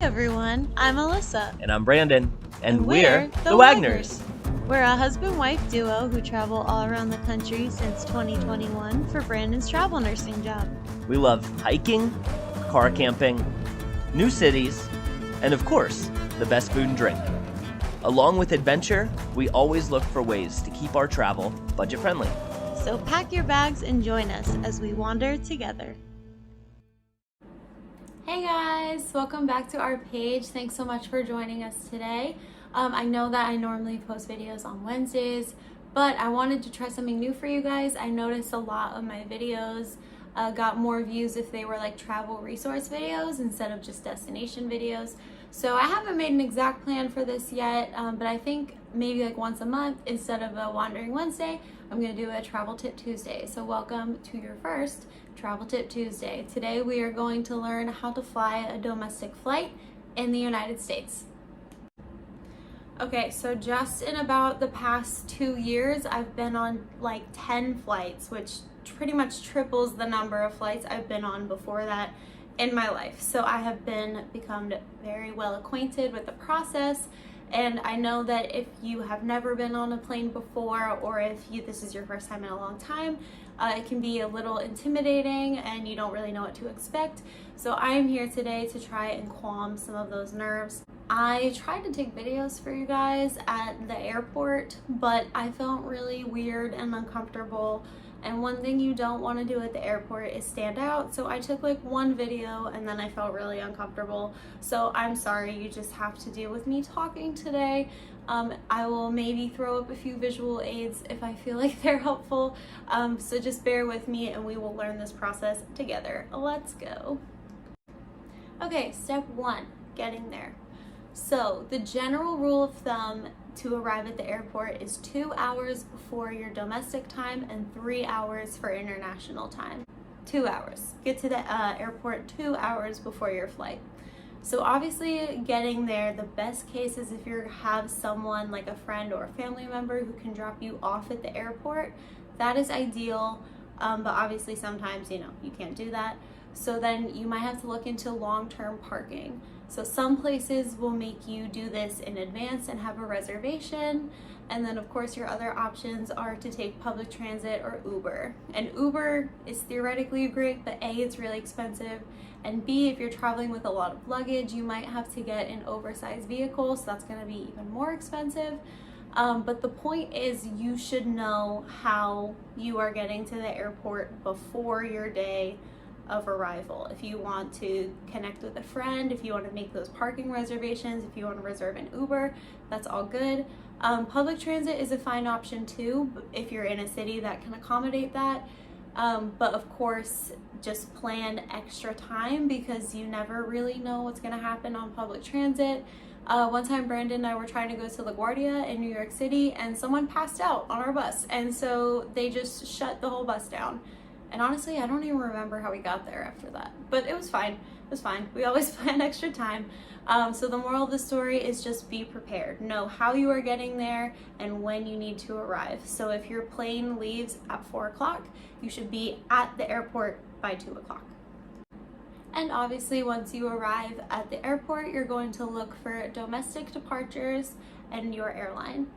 everyone, I'm Alyssa. And I'm Brandon. And we're the Wagners. Wagners. We're a husband-wife duo who travel all around the country since 2021 for Brandon's travel nursing job. We love hiking, car camping, new cities, and of course, the best food and drink. Along with adventure, we always look for ways to keep our travel budget-friendly. So pack your bags and join us as we wander together. Hey guys, welcome back to our page. Thanks so much for joining us today. I know that I normally post videos on Wednesdays, but I wanted to try something new for you guys. I noticed a lot of my videos got more views if they were like travel resource videos instead of just destination videos. So I haven't made an exact plan for this yet, but I think maybe like once a month instead of a Wandering Wednesday, I'm going to do a Travel Tip Tuesday. So welcome to your first Travel Tip Tuesday. Today we are going to learn how to fly a domestic flight in the United States. Okay, so just in about the past 2 years, I've been on like 10 flights, which pretty much triples the number of flights I've been on before that in my life. So I have become very well acquainted with the process. And I know that if you have never been on a plane before, or if this is your first time in a long time, it can be a little intimidating and you don't really know what to expect. So I am here today to try and calm some of those nerves. I tried to take videos for you guys at the airport, but I felt really weird and uncomfortable. And one thing you don't want to do at the airport is stand out. So I took like one video and then I felt really uncomfortable. So I'm sorry, you just have to deal with me talking today. I will maybe throw up a few visual aids if I feel like they're helpful. So just bear with me and we will learn this process together. Let's go. Okay, step 1, getting there. So the general rule of thumb to arrive at the airport is 2 hours before your domestic time and 3 hours for international time. 2 hours. Get to the airport 2 hours before your flight. So obviously getting there, the best case is if you have someone like a friend or a family member who can drop you off at the airport. That is ideal, but obviously sometimes, you can't do that. So then you might have to look into long-term parking. So some places will make you do this in advance and have a reservation. And then of course your other options are to take public transit or Uber. And Uber is theoretically great, but A, it's really expensive. And B, if you're traveling with a lot of luggage, you might have to get an oversized vehicle. So that's gonna be even more expensive. But the point is you should know how you are getting to the airport before your day of arrival. If you want to connect with a friend, if you want to make those parking reservations, if you want to reserve an Uber, that's all good. Public transit is a fine option too, if you're in a city that can accommodate that. But of course, just plan extra time because you never really know what's going to happen on public transit. One time Brandon and I were trying to go to LaGuardia in New York City and someone passed out on our bus. And so they just shut the whole bus down. And honestly, I don't even remember how we got there after that, but it was fine. It was fine. We always plan extra time. So the moral of the story is just be prepared. Know how you are getting there and when you need to arrive. So if your plane leaves at 4 o'clock, you should be at the airport by 2 o'clock. And obviously, once you arrive at the airport, you're going to look for domestic departures and your airline.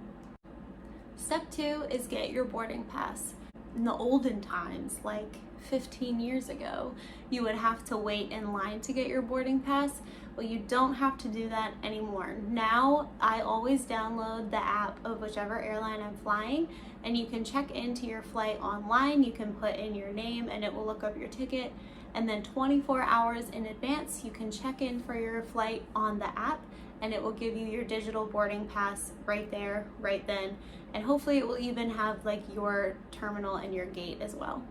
Step 2 is get your boarding pass. In the olden times, like 15 years ago, you would have to wait in line to get your boarding pass. Well, you don't have to do that anymore. Now, I always download the app of whichever airline I'm flying, and you can check into your flight online. You can put in your name and it will look up your ticket. And then 24 hours in advance, you can check in for your flight on the app and it will give you your digital boarding pass right there, right then. And hopefully it will even have like your terminal and your gate as well.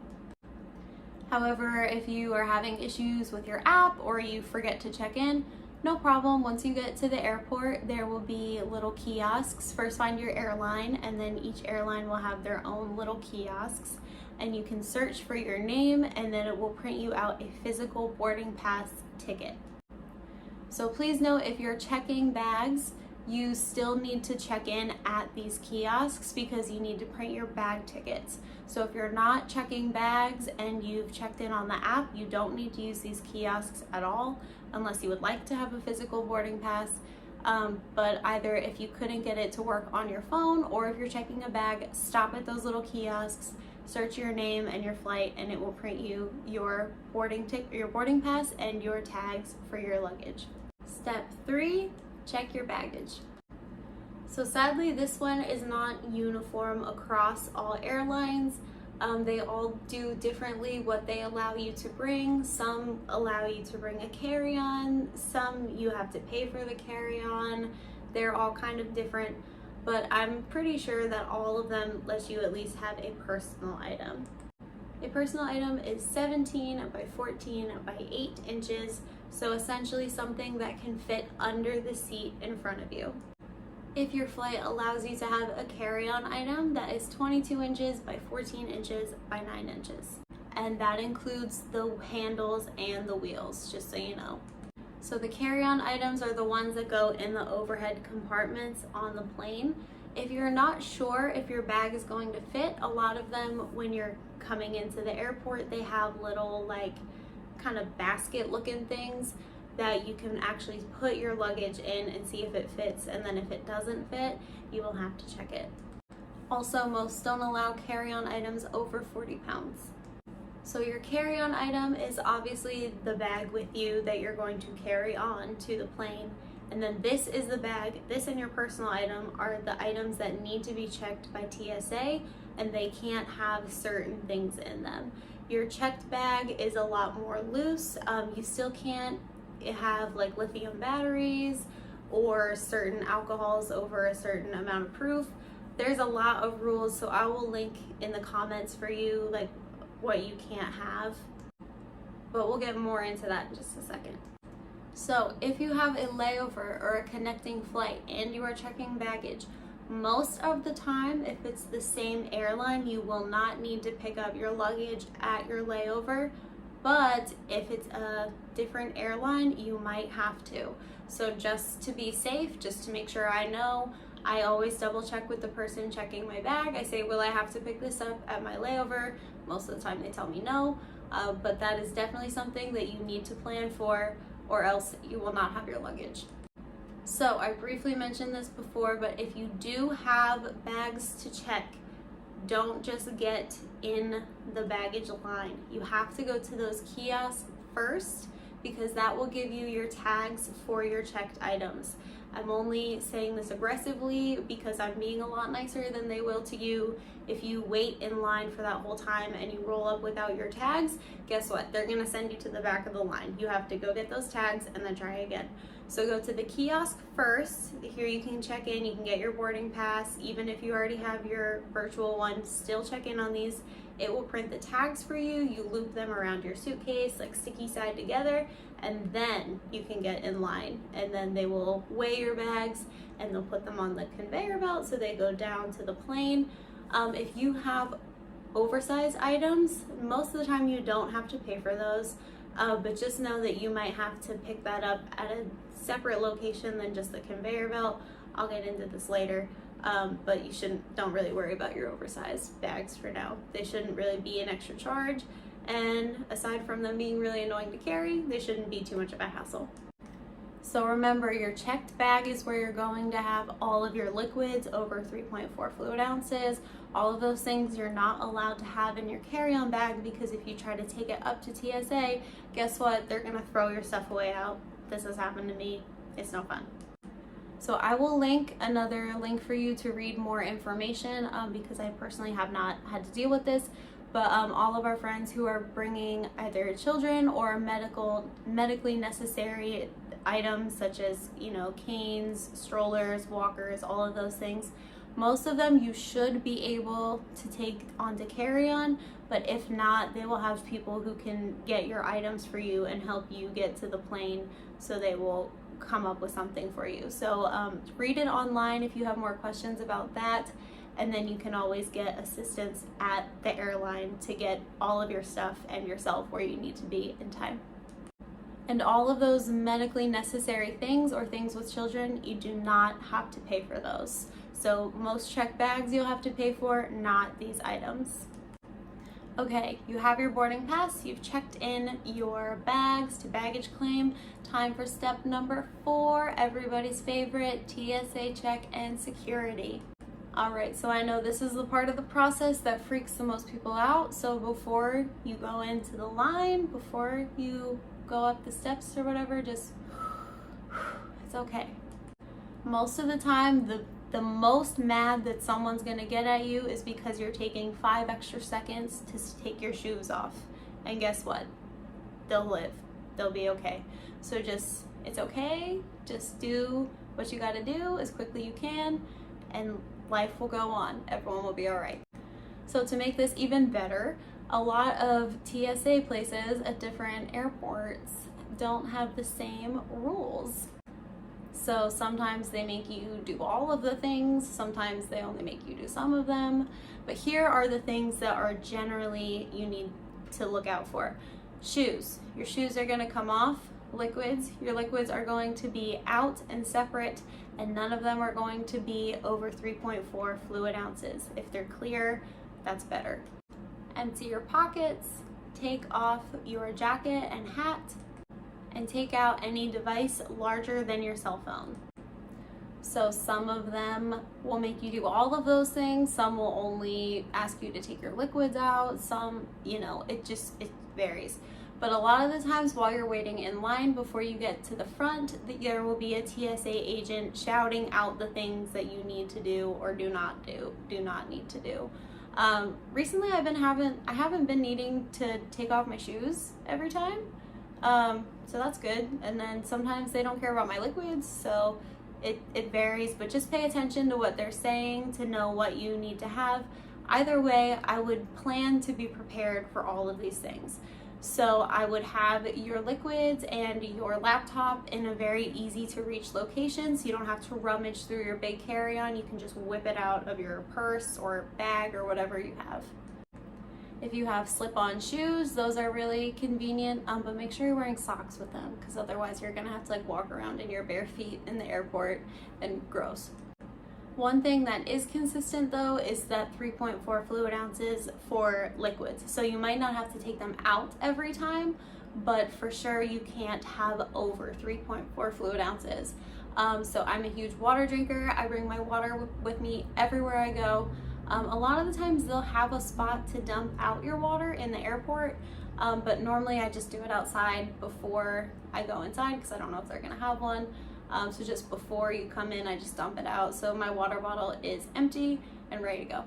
However, if you are having issues with your app or you forget to check in, no problem. Once you get to the airport, there will be little kiosks. First find your airline and then each airline will have their own little kiosks. And you can search for your name and then it will print you out a physical boarding pass ticket. So please note, if you're checking bags, you still need to check in at these kiosks because you need to print your bag tickets. So if you're not checking bags and you've checked in on the app, you don't need to use these kiosks at all. unless you would like to have a physical boarding pass. But either if you couldn't get it to work on your phone, or if you're checking a bag, stop at those little kiosks, search your name and your flight, and it will print you your boarding pass and your tags for your luggage. Step 3, check your baggage. So sadly, this one is not uniform across all airlines. They all do differently what they allow you to bring. Some allow you to bring a carry-on, some you have to pay for the carry-on. They're all kind of different, but I'm pretty sure that all of them let you at least have a personal item. A personal item is 17 by 14 by 8 inches, so essentially something that can fit under the seat in front of you. If your flight allows you to have a carry-on item, that is 22 inches by 14 inches by 9 inches. And that includes the handles and the wheels, just so you know. So the carry-on items are the ones that go in the overhead compartments on the plane. If you're not sure if your bag is going to fit, a lot of them, when you're coming into the airport, they have little like kind of basket looking things that you can actually put your luggage in and see if it fits, and then if it doesn't fit, you will have to check it. Also, most don't allow carry-on items over 40 pounds. So your carry-on item is obviously the bag with you that you're going to carry on to the plane, and then this is the bag. This and your personal item are the items that need to be checked by TSA, and they can't have certain things in them. Your checked bag is a lot more loose. You still can't have like lithium batteries or certain alcohols over a certain amount of proof. There's a lot of rules, so I will link in the comments for you like what you can't have, but we'll get more into that in just a second. So if you have a layover or a connecting flight and you are checking baggage, most of the time, if it's the same airline, you will not need to pick up your luggage at your layover. But if it's a different airline, you might have to. So just to be safe, just to make sure I know, I always double check with the person checking my bag. I say, will I have to pick this up at my layover? Most of the time they tell me no, but that is definitely something that you need to plan for, or else you will not have your luggage. So I briefly mentioned this before, but if you do have bags to check, don't just get in the baggage line. You have to go to those kiosks first, because that will give you your tags for your checked items. I'm only saying this aggressively because I'm being a lot nicer than they will to you. If you wait in line for that whole time and you roll up without your tags, guess what? They're gonna send you to the back of the line. You have to go get those tags and then try again. So go to the kiosk first. Here you can check in, you can get your boarding pass. Even if you already have your virtual one, still check in on these. It will print the tags for you. You loop them around your suitcase, like sticky side together, and then you can get in line. And then they will weigh your bags and they'll put them on the conveyor belt so they go down to the plane. If you have oversized items, most of the time you don't have to pay for those, but just know that you might have to pick that up at a separate location than just the conveyor belt. I'll get into this later. But you don't really worry about your oversized bags for now. They shouldn't really be an extra charge, and aside from them being really annoying to carry, they shouldn't be too much of a hassle. So remember, your checked bag is where you're going to have all of your liquids over 3.4 fluid ounces. All of those things you're not allowed to have in your carry-on bag, because if you try to take it up to TSA, guess what? They're gonna throw your stuff away out. This has happened to me. It's no fun. So I will link another link for you to read more information, because I personally have not had to deal with this, but all of our friends who are bringing either children or medically necessary items such as, canes, strollers, walkers, all of those things, most of them you should be able to take onto carry-on, but if not, they will have people who can get your items for you and help you get to the plane, so they will come up with something for you. So read it online if you have more questions about that, and then you can always get assistance at the airline to get all of your stuff and yourself where you need to be in time. And all of those medically necessary things or things with children, you do not have to pay for those. So most checked bags you'll have to pay for, not these items. Okay, you have your boarding pass, you've checked in your bags to baggage claim. Time for step number 4, everybody's favorite, TSA check and security. All right, so I know this is the part of the process that freaks the most people out. So before you go into the line, before you go up the steps or whatever, just, it's okay. Most of the time, the most mad that someone's gonna get at you is because you're taking 5 extra seconds to take your shoes off. And guess what? They'll live. They'll be okay. So just, it's okay. Just do what you gotta do as quickly you can, and life will go on. Everyone will be all right. So to make this even better, a lot of TSA places at different airports don't have the same rules. So sometimes they make you do all of the things, sometimes they only make you do some of them. But here are the things that are generally you need to look out for. Shoes. Your shoes are going to come off. Liquids. Your liquids are going to be out and separate, and none of them are going to be over 3.4 fluid ounces. If they're clear, that's better. Empty your pockets. Take off your jacket and hat, and take out any device larger than your cell phone. So some of them will make you do all of those things. Some will only ask you to take your liquids out. Some, it varies. But a lot of the times while you're waiting in line before you get to the front, there will be a TSA agent shouting out the things that you need to do or do not need to do. Recently I haven't been needing to take off my shoes every time. So that's good. And then sometimes they don't care about my liquids, so it varies, but just pay attention to what they're saying to know what you need to have. Either way, I would plan to be prepared for all of these things. So I would have your liquids and your laptop in a very easy to reach location, so you don't have to rummage through your big carry-on. You can just whip it out of your purse or bag or whatever you have. If you have slip-on shoes, those are really convenient, but make sure you're wearing socks with them, because otherwise you're gonna have to walk around in your bare feet in the airport, and gross. One thing that is consistent though is that 3.4 fluid ounces for liquids. So you might not have to take them out every time, but for sure you can't have over 3.4 fluid ounces. So I'm a huge water drinker. I bring my water with me everywhere I go. A lot of the times they'll have a spot to dump out your water in the airport, but normally I just do it outside before I go inside because I don't know if they're gonna have one. So just before you come in, I just dump it out. So my water bottle is empty and ready to go.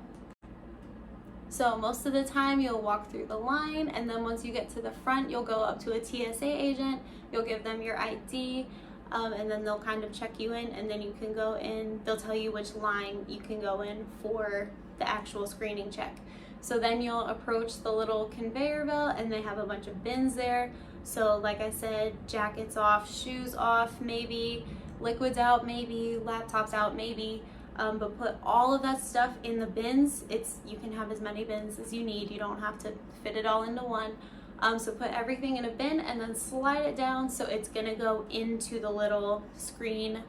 So most of the time you'll walk through the line, and then once you get to the front, you'll go up to a TSA agent, you'll give them your ID, and then they'll kind of check you in, and then you can go in. They'll tell you which line you can go in for the actual screening check. So then you'll approach the little conveyor belt, and they have a bunch of bins there. So like I said, jackets off, shoes off, maybe, liquids out, maybe, laptops out, maybe, but put all of that stuff in the bins. You can have as many bins as you need. You don't have to fit it all into one. So put everything in a bin and then slide it down so it's gonna go into the little screen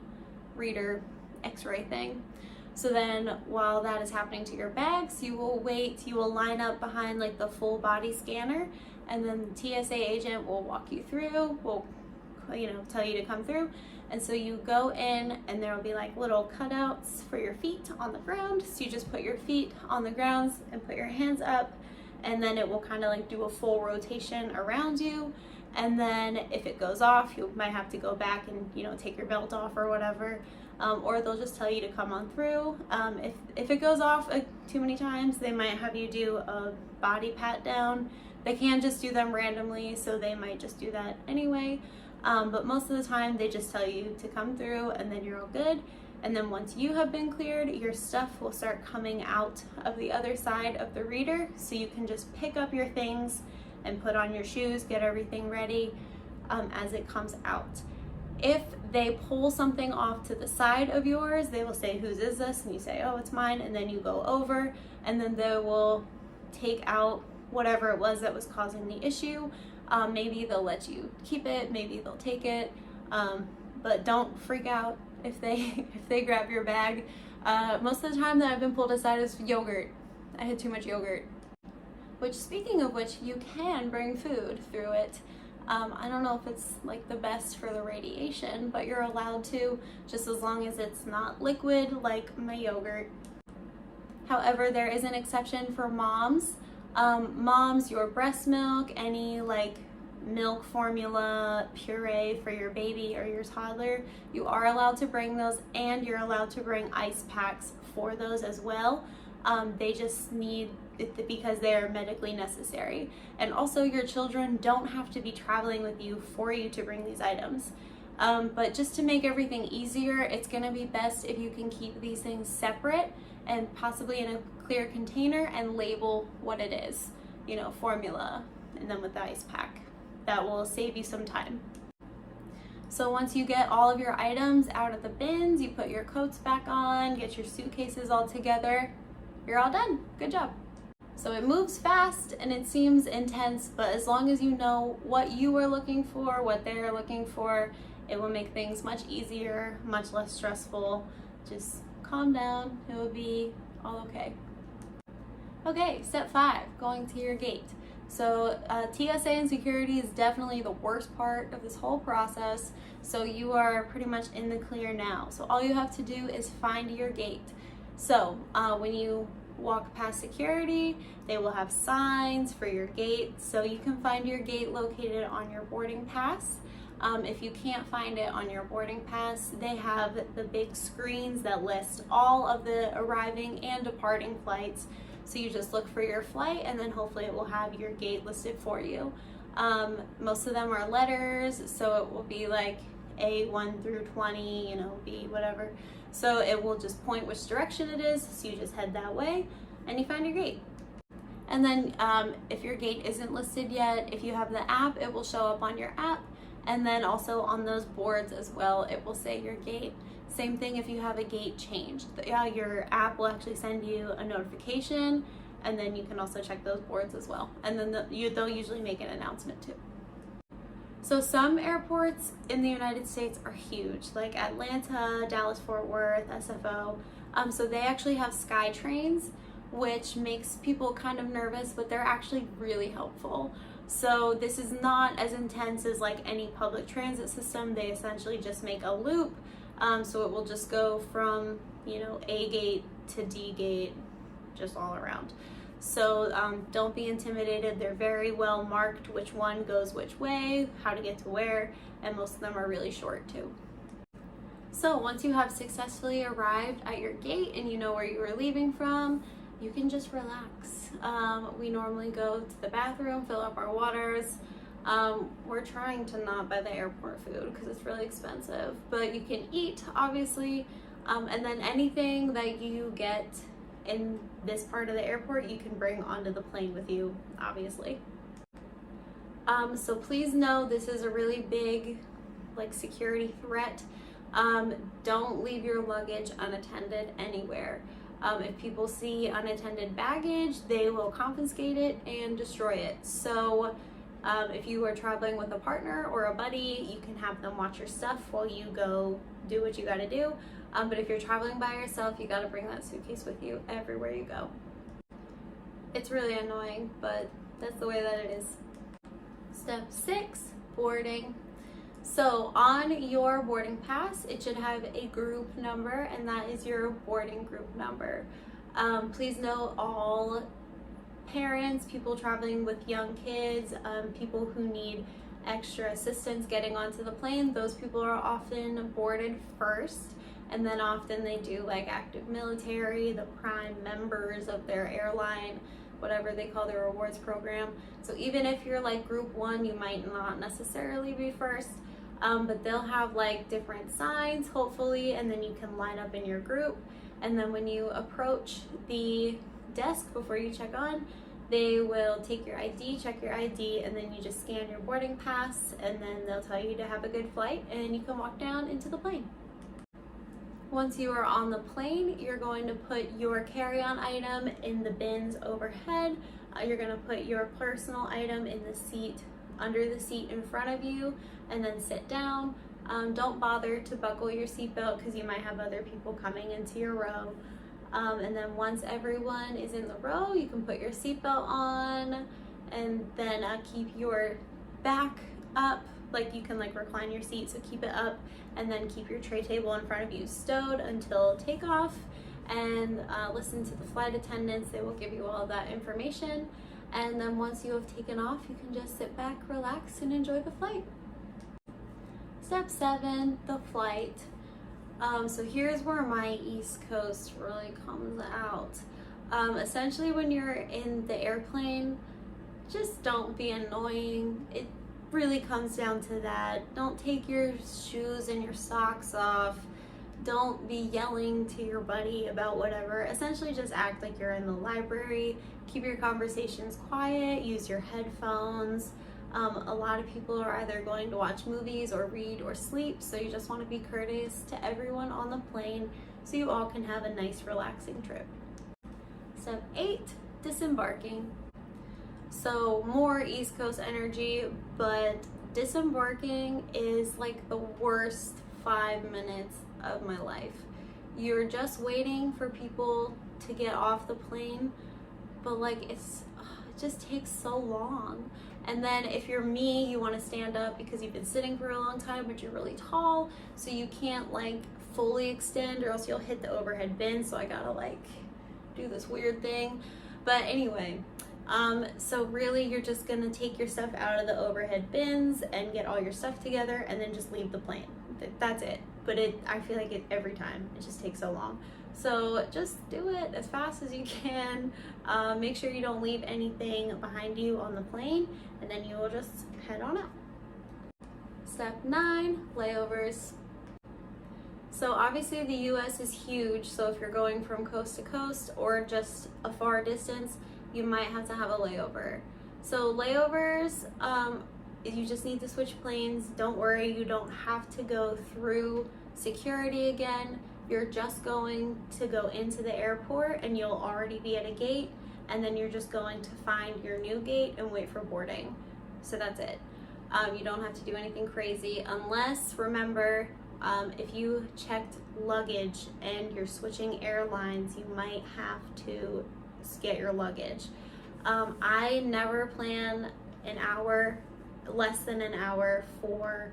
reader x-ray thing. So then while that is happening to your bags, you will line up behind the full body scanner, and then the TSA agent will walk you through, will tell you to come through. And so you go in, and there will be little cutouts for your feet on the ground. So you just put your feet on the ground and put your hands up, and then it will kind of do a full rotation around you. And then if it goes off, you might have to go back and take your belt off or whatever, or they'll just tell you to come on through. If it goes off too many times, they might have you do a body pat down. They can just do them randomly, so they might just do that anyway. But most of the time, they just tell you to come through, and then you're all good. And then once you have been cleared, your stuff will start coming out of the other side of the reader, so you can just pick up your things and put on your shoes, get everything ready as it comes out. If they pull something off to the side of yours, they will say, "Whose is this?" And you say, "Oh, it's mine." And then you go over, and then they will take out whatever it was that was causing the issue. Maybe they'll let you keep it, maybe they'll take it, but don't freak out if they grab your bag. Most of the time that I've been pulled aside is yogurt. I had too much yogurt. which, speaking of which, you can bring food through it. I don't know if it's like the best for the radiation, but you're allowed to, just as long as it's not liquid like my yogurt. However, there is an exception for moms. Moms, your breast milk, any like milk formula, puree for your baby or your toddler, you are allowed to bring those, and you're allowed to bring ice packs for those as well. They just need it because they are medically necessary. And also, your children don't have to be traveling with you for you to bring these items. But just to make everything easier, it's going to be best if you can keep these things separate and possibly in a clear container and label what it is, you know, formula, and then with the ice pack. That will save you some time. So once you get all of your items out of the bins, you put your coats back on, get your suitcases all together, you're all done. Good job. So it moves fast and it seems intense, but as long as you know what you are looking for, what they're looking for, it will make things much easier, much less stressful. Just calm down, it will be all okay. Okay, step 5, going to your gate. So TSA and security is definitely the worst part of this whole process. So you are pretty much in the clear now. So all you have to do is find your gate. So when you walk past security, they will have signs for your gate. So you can find your gate located on your boarding pass. If you can't find it on your boarding pass, they have the big screens that list all of the arriving and departing flights. So you just look for your flight and then hopefully it will have your gate listed for you. Most of them are letters, so it will be like A1 through 20, you know, B, whatever. So it will just point which direction it is, so you just head that way and you find your gate. And then if your gate isn't listed yet, if you have the app, it will show up on your app, and then also on those boards as well, it will say your gate. Same thing if you have a gate change. Your app will actually send you a notification, and then you can also check those boards as well. And then they'll usually make an announcement too. So some airports in the United States are huge, like Atlanta, Dallas-Fort Worth, SFO. So they actually have sky trains, which makes people kind of nervous, but they're actually really helpful. So this is not as intense as like any public transit system. They essentially just make a loop. So it will just go from, you know, A gate to D gate, just all around. So don't be intimidated. They're very well marked which one goes which way, how to get to where, and most of them are really short too. So once you have successfully arrived at your gate and you know where you were leaving from, you can just relax. We normally go to the bathroom, fill up our waters. We're trying to not buy the airport food because it's really expensive, but you can eat, obviously, and then anything that you get in this part of the airport you can bring onto the plane with you, obviously. So please know this is a really big like security threat. Don't leave your luggage unattended anywhere. If people see unattended baggage, they will confiscate it and destroy it. So if you are traveling with a partner or a buddy, you can have them watch your stuff while you go do what you gotta do. But if you're traveling by yourself, you gotta bring that suitcase with you everywhere you go. It's really annoying, but that's the way that it is. Step 6, boarding. So on your boarding pass, it should have a group number, and that is your boarding group number. Please note all parents, people traveling with young kids, people who need extra assistance getting onto the plane, those people are often boarded first, and then often they do like active military, the prime members of their airline, whatever they call their rewards program. So even if you're like group 1, you might not necessarily be first, but they'll have like different signs hopefully, and then you can line up in your group, and then when you approach the desk before you check on, they will take your ID, check your ID, and then you just scan your boarding pass, and then they'll tell you to have a good flight, and you can walk down into the plane. Once you are on the plane, you're going to put your carry-on item in the bins overhead. You're going to put your personal item in the seat, under the seat in front of you, and then sit down. Don't bother to buckle your seatbelt because you might have other people coming into your row. And then once everyone is in the row, you can put your seatbelt on, and then keep your back up, like you can like recline your seat, so keep it up, and then keep your tray table in front of you stowed until takeoff, and listen to the flight attendants. They will give you all that information, and then once you have taken off, you can just sit back, relax, and enjoy the flight. Step 7, the flight. So here's where my East Coast really comes out. Essentially, when you're in the airplane, just don't be annoying. It really comes down to that. Don't take your shoes and your socks off. Don't be yelling to your buddy about whatever. Essentially, just act like you're in the library. Keep your conversations quiet. Use your headphones. A lot of people are either going to watch movies or read or sleep, so you just want to be courteous to everyone on the plane so you all can have a nice, relaxing trip. Step 8, disembarking. So more East Coast energy, but disembarking is like the worst 5 minutes of my life. You're just waiting for people to get off the plane, but like it just takes so long. And then if you're me, you want to stand up because you've been sitting for a long time, but you're really tall, so you can't like fully extend or else you'll hit the overhead bin. So I gotta like do this weird thing. But anyway, so really you're just gonna take your stuff out of the overhead bins and get all your stuff together and then just leave the plane. That's it. But I feel like it every time. It just takes so long. So just do it as fast as you can. Make sure you don't leave anything behind you on the plane, and then you will just head on out. Step 9, layovers. So obviously the US is huge, so if you're going from coast to coast or just a far distance, you might have to have a layover. So layovers, you just need to switch planes. Don't worry, you don't have to go through security again. You're just going to go into the airport and you'll already be at a gate, and then you're just going to find your new gate and wait for boarding. So that's it. You don't have to do anything crazy unless, remember, if you checked luggage and you're switching airlines, you might have to get your luggage. I never plan an hour, less than an hour for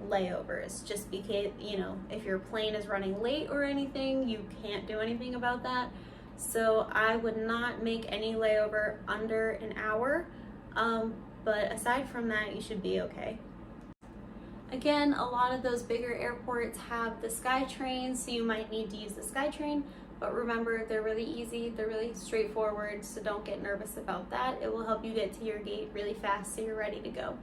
layovers, just because, you know, if your plane is running late or anything, you can't do anything about that. So I would not make any layover under an hour, but aside from that, you should be okay. Again, a lot of those bigger airports have the SkyTrain, so you might need to use the SkyTrain, but remember, they're really easy, they're really straightforward, so don't get nervous about that. It will help you get to your gate really fast so you're ready to go.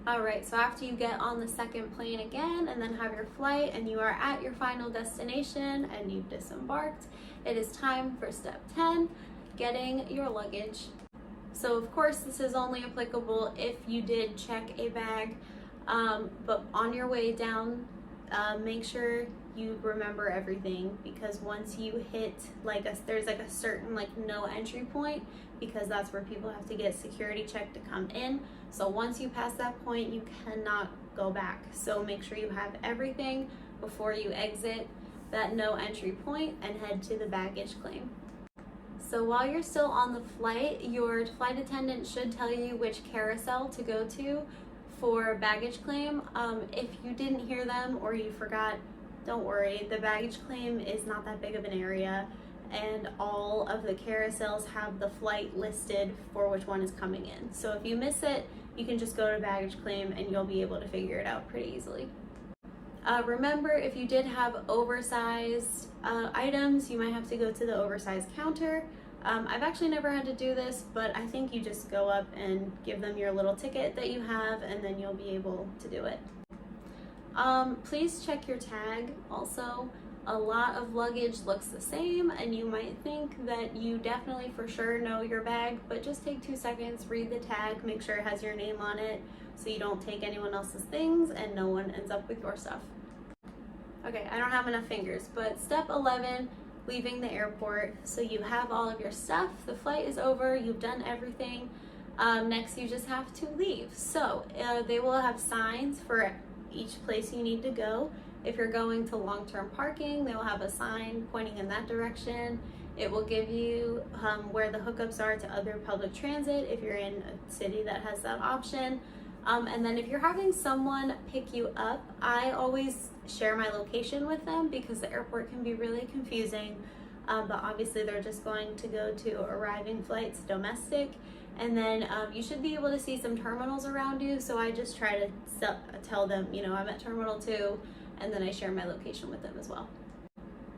Alright, so after you get on the second plane again and then have your flight and you are at your final destination and you've disembarked, it is time for step 10, getting your luggage. So of course this is only applicable if you did check a bag, but on your way down, make sure you remember everything, because once you hit there's like a certain no entry point, because that's where people have to get security checked to come in. So once you pass that point, you cannot go back. So make sure you have everything before you exit that no entry point and head to the baggage claim. So while you're still on the flight, your flight attendant should tell you which carousel to go to for baggage claim. If you didn't hear them or you forgot, don't worry. The baggage claim is not that big of an area, and all of the carousels have the flight listed for which one is coming in. So if you miss it, you can just go to baggage claim and you'll be able to figure it out pretty easily. Remember, if you did have oversized items, you might have to go to the oversized counter. I've actually never had to do this, but I think you just go up and give them your little ticket that you have, and then you'll be able to do it. Please check your tag also. A lot of luggage looks the same, and you might think that you definitely for sure know your bag, but just take 2 seconds, read the tag, make sure it has your name on it so you don't take anyone else's things and no one ends up with your stuff. Okay, I don't have enough fingers, but step 11, leaving the airport. So you have all of your stuff, the flight is over, you've done everything. Next you just have to leave. So they will have signs for each place you need to go. If you're going to long-term parking, they will have a sign pointing in that direction. It will give you where the hookups are to other public transit if you're in a city that has that option. And then if you're having someone pick you up, I always share my location with them because the airport can be really confusing. But obviously they're just going to go to arriving flights domestic. And then you should be able to see some terminals around you. So I just try to tell them, you know, I'm at Terminal 2, and then I share my location with them as well.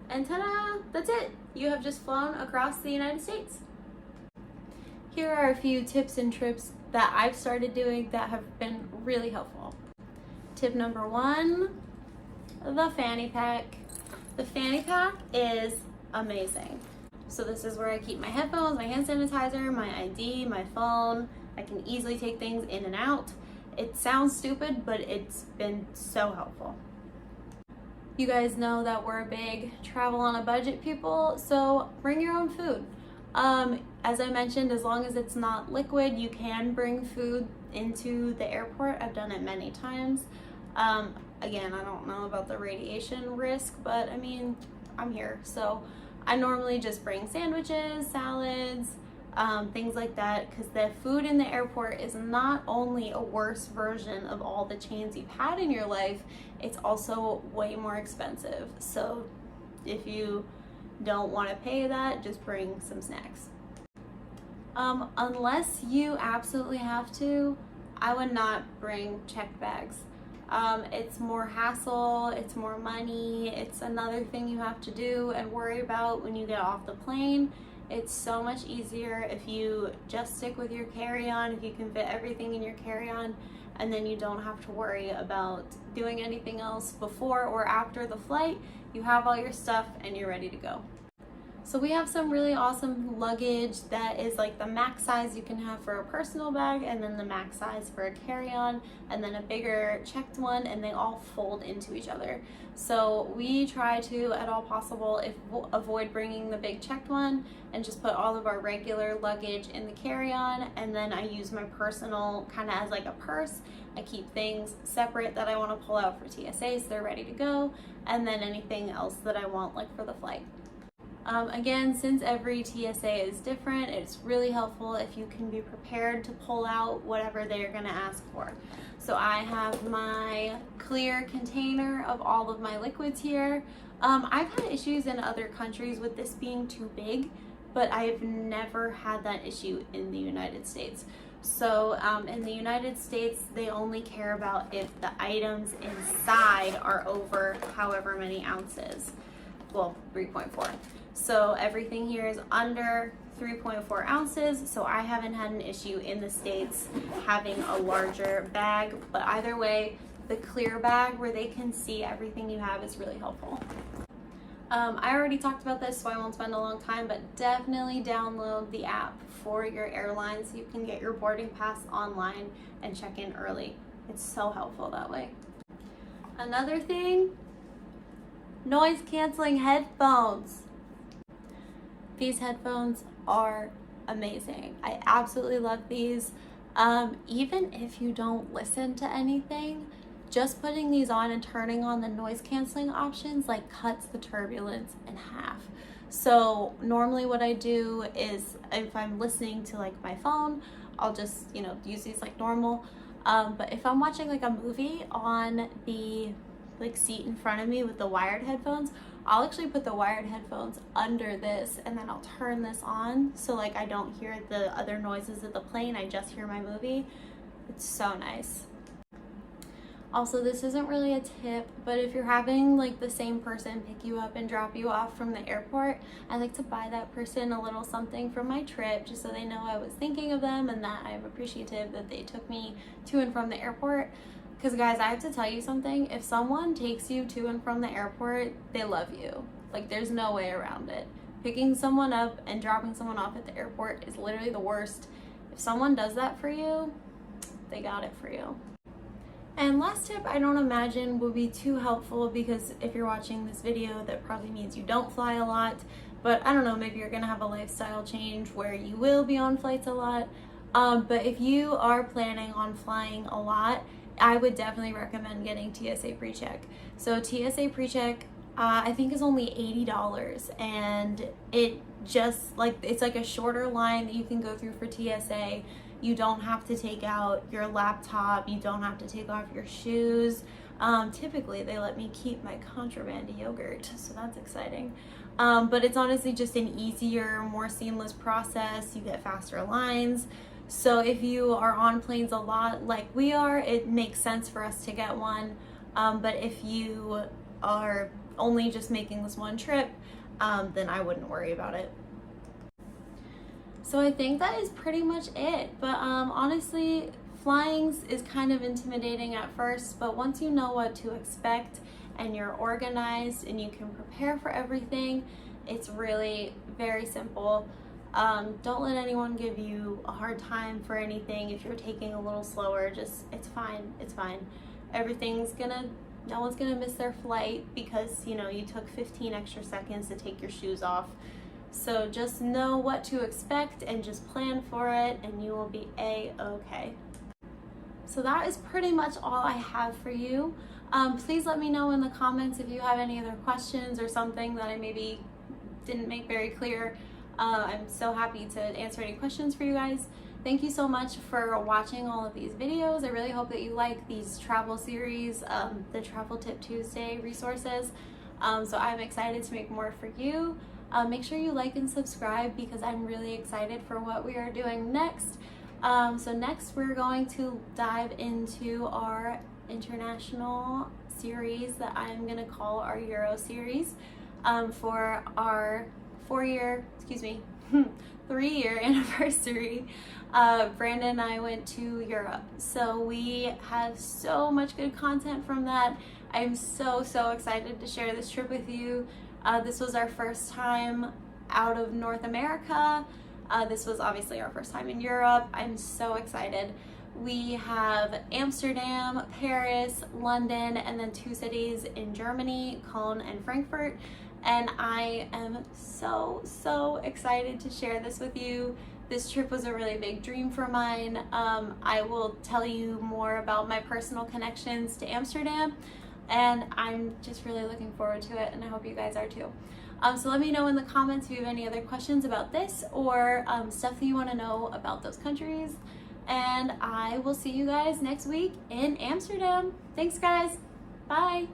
And ta-da! That's it! You have just flown across the United States. Here are a few tips and trips that I've started doing that have been really helpful. Tip number 1, the fanny pack. The fanny pack is amazing. So this is where I keep my headphones, my hand sanitizer, my ID, my phone. I can easily take things in and out. It sounds stupid, but it's been so helpful. You guys know that we're a big travel on a budget people, so bring your own food. As I mentioned, as long as it's not liquid, you can bring food into the airport. I've done it many times. Again, I don't know about the radiation risk, but I mean, I'm here, so I normally just bring sandwiches, salads, things like that, because the food in the airport is not only a worse version of all the chains you've had in your life, it's also way more expensive. So if you don't want to pay that, just bring some snacks. Unless you absolutely have to, I would not bring checked bags. It's more hassle, it's more money, it's another thing you have to do and worry about when you get off the plane. It's so much easier if you just stick with your carry-on, if you can fit everything in your carry-on, and then you don't have to worry about doing anything else before or after the flight. You have all your stuff and you're ready to go. So we have some really awesome luggage that is like the max size you can have for a personal bag, and then the max size for a carry-on, and then a bigger checked one, and they all fold into each other. So we try to, at all possible, avoid bringing the big checked one and just put all of our regular luggage in the carry-on, and then I use my personal kind of as like a purse. I keep things separate that I want to pull out for TSA so they're ready to go, and then anything else that I want like for the flight. Again, since every TSA is different, it's really helpful if you can be prepared to pull out whatever they're going to ask for. So I have my clear container of all of my liquids here. I've had issues in other countries with this being too big, but I've never had that issue in the United States. So in the United States, they only care about if the items inside are over however many ounces. Well, 3.4. So everything here is under 3.4 ounces, so I haven't had an issue in the States having a larger bag, but either way, the clear bag where they can see everything you have is really helpful. I already talked about this, so I won't spend a long time, but definitely download the app for your airline so you can get your boarding pass online and check in early. It's so helpful that way. Another thing, noise canceling headphones. These headphones are amazing. I absolutely love these. Even if you don't listen to anything, just putting these on and turning on the noise canceling options like cuts the turbulence in half. So normally what I do is if I'm listening to like my phone, I'll just, you know, use these like normal. But if I'm watching like a movie on the like seat in front of me with the wired headphones, I'll actually put the wired headphones under this and then I'll turn this on so like I don't hear the other noises of the plane, I just hear my movie. It's so nice. Also, this isn't really a tip, but if you're having like the same person pick you up and drop you off from the airport, I like to buy that person a little something from my trip just so they know I was thinking of them and that I'm appreciative that they took me to and from the airport. Because guys, I have to tell you something, if someone takes you to and from the airport, they love you. Like there's no way around it. Picking someone up and dropping someone off at the airport is literally the worst. If someone does that for you, they got it for you. And last tip I don't imagine will be too helpful because if you're watching this video, that probably means you don't fly a lot. But I don't know, maybe you're gonna have a lifestyle change where you will be on flights a lot. But if you are planning on flying a lot, I would definitely recommend getting TSA pre-check. So TSA pre-check, I think is only $80, and it just like, it's like a shorter line that you can go through for TSA. You don't have to take out your laptop. You don't have to take off your shoes. Typically they let me keep my contraband yogurt, so that's exciting. But it's honestly just an easier, more seamless process. You get faster lines. So if you are on planes a lot like we are, it makes sense for us to get one. But if you are only just making this one trip, then I wouldn't worry about it. So I think that is pretty much it. But honestly, flying is kind of intimidating at first, but once you know what to expect and you're organized and you can prepare for everything, it's really very simple. Don't let anyone give you a hard time for anything. If you're taking a little slower, just, it's fine. It's fine. No one's gonna miss their flight because, you know, you took 15 extra seconds to take your shoes off. So just know what to expect and just plan for it, and you will be a-okay. So that is pretty much all I have for you. Please let me know in the comments if you have any other questions or something that I maybe didn't make very clear. I'm so happy to answer any questions for you guys. Thank you so much for watching all of these videos. I really hope that you like these travel series, the Travel Tip Tuesday resources. So I'm excited to make more for you. Make sure you like and subscribe because I'm really excited for what we are doing next. So next we're going to dive into our international series that I'm going to call our Euro series for our 3-year anniversary. Brandon and I went to Europe, so we have so much good content from that. I'm so excited to share this trip with you. This was our first time out of North America. This was obviously our first time in Europe. I'm so excited. We have Amsterdam, Paris, London, and then 2 cities in Germany, Cologne and Frankfurt. And I am so excited to share this with you. This trip was a really big dream for mine. I will tell you more about my personal connections to Amsterdam, and I'm just really looking forward to it, and I hope you guys are too. So let me know in the comments if you have any other questions about this or stuff that you want to know about those countries. And I will see you guys next week in Amsterdam. Thanks guys. Bye.